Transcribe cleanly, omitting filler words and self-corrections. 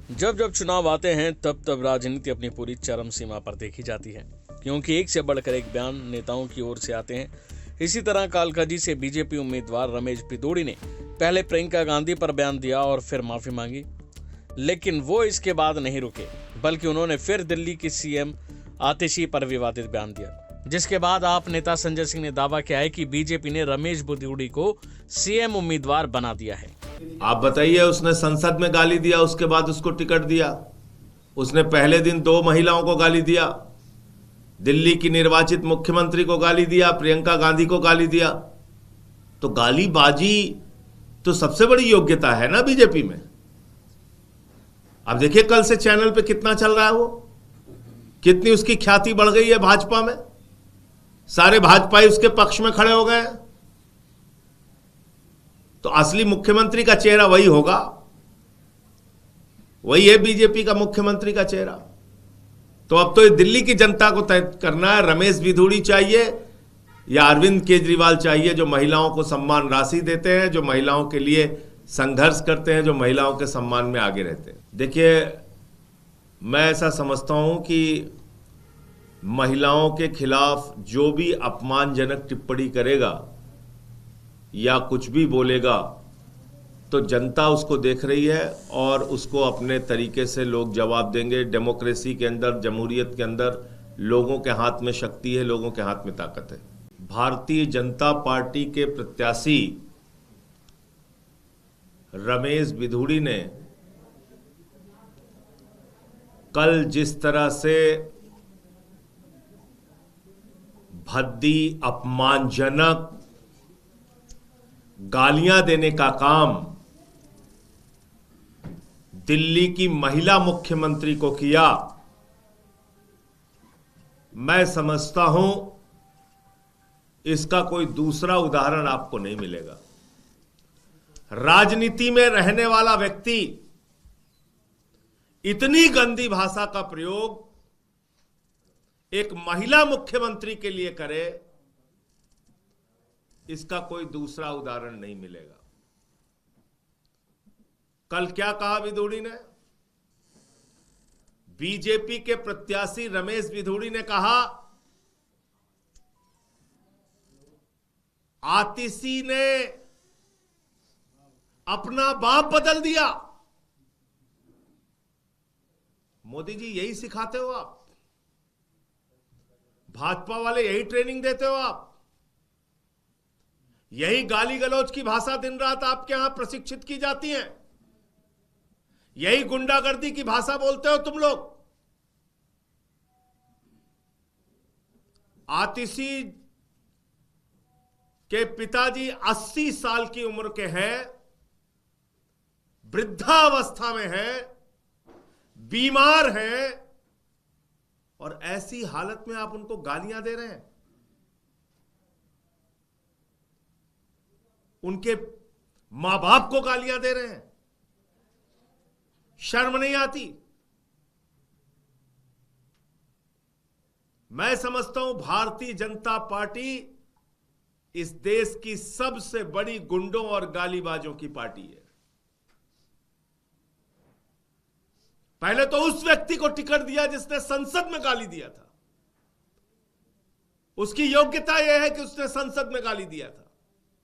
जब जब चुनाव आते हैं तब तब राजनीति अपनी पूरी चरम सीमा पर देखी जाती है, क्योंकि एक से बढ़कर एक बयान नेताओं की ओर से आते हैं। इसी तरह कालकाजी से बीजेपी उम्मीदवार रमेश भिदोड़ी ने पहले प्रियंका गांधी पर बयान दिया और फिर माफी मांगी, लेकिन वो इसके बाद नहीं रुके, बल्कि उन्होंने फिर दिल्ली की सीएम आतिशी पर विवादित बयान दिया, जिसके बाद आप नेता संजय सिंह ने दावा किया है कि बीजेपी ने रमेश भिदोड़ी को सीएम उम्मीदवार बना दिया है। आप बताइए, उसने संसद में गाली दिया, उसके बाद उसको टिकट दिया। उसने पहले दिन 2 महिलाओं को गाली दिया, दिल्ली की निर्वाचित मुख्यमंत्री को गाली दिया, प्रियंका गांधी को गाली दिया। तो गालीबाजी तो सबसे बड़ी योग्यता है ना बीजेपी में। आप देखिए कल से चैनल पे कितना चल रहा है, वो कितनी उसकी ख्याति बढ़ गई है भाजपा में। सारे भाजपाई उसके पक्ष में खड़े हो गए हैं। तो असली मुख्यमंत्री का चेहरा वही होगा, वही है बीजेपी का मुख्यमंत्री का चेहरा। तो अब तो ये दिल्ली की जनता को तय करना है, रमेश भिदोड़ी चाहिए या अरविंद केजरीवाल चाहिए, जो महिलाओं को सम्मान राशि देते हैं, जो महिलाओं के लिए संघर्ष करते हैं, जो महिलाओं के सम्मान में आगे रहते हैं। देखिए, मैं ऐसा समझता हूं कि महिलाओं के खिलाफ जो भी अपमानजनक टिप्पणी करेगा या कुछ भी बोलेगा, तो जनता उसको देख रही है और उसको अपने तरीके से लोग जवाब देंगे। डेमोक्रेसी के अंदर, जमहूरियत के अंदर लोगों के हाथ में शक्ति है, लोगों के हाथ में ताकत है। भारतीय जनता पार्टी के प्रत्याशी रमेश भिदोड़ी ने कल जिस तरह से भद्दी, अपमानजनक गालियां देने का काम दिल्ली की महिला मुख्यमंत्री को किया, मैं समझता हूं इसका कोई दूसरा उदाहरण आपको नहीं मिलेगा। राजनीति में रहने वाला व्यक्ति इतनी गंदी भाषा का प्रयोग एक महिला मुख्यमंत्री के लिए करे, इसका कोई दूसरा उदाहरण नहीं मिलेगा। कल क्या कहा भिदोड़ी ने? बीजेपी के प्रत्याशी रमेश भिदोड़ी ने कहा, आतिशी ने अपना बाप बदल दिया। मोदी जी, यही सिखाते हो आप? भाजपा वाले यही ट्रेनिंग देते हो आप? यही गाली गलौज की भाषा दिन रात आपके यहां प्रशिक्षित की जाती है? यही गुंडागर्दी की भाषा बोलते हो तुम लोग? आतिशी के पिताजी 80 साल की उम्र के हैं, वृद्धावस्था में हैं, बीमार हैं, और ऐसी हालत में आप उनको गालियां दे रहे हैं। उनके मां बाप को गालियां दे रहे हैं। शर्म नहीं आती? मैं समझता हूं भारतीय जनता पार्टी इस देश की सबसे बड़ी गुंडों और गालीबाजों की पार्टी है। पहले तो उस व्यक्ति को टिकट दिया जिसने संसद में गाली दिया था। उसकी योग्यता यह है कि उसने संसद में गाली दिया था।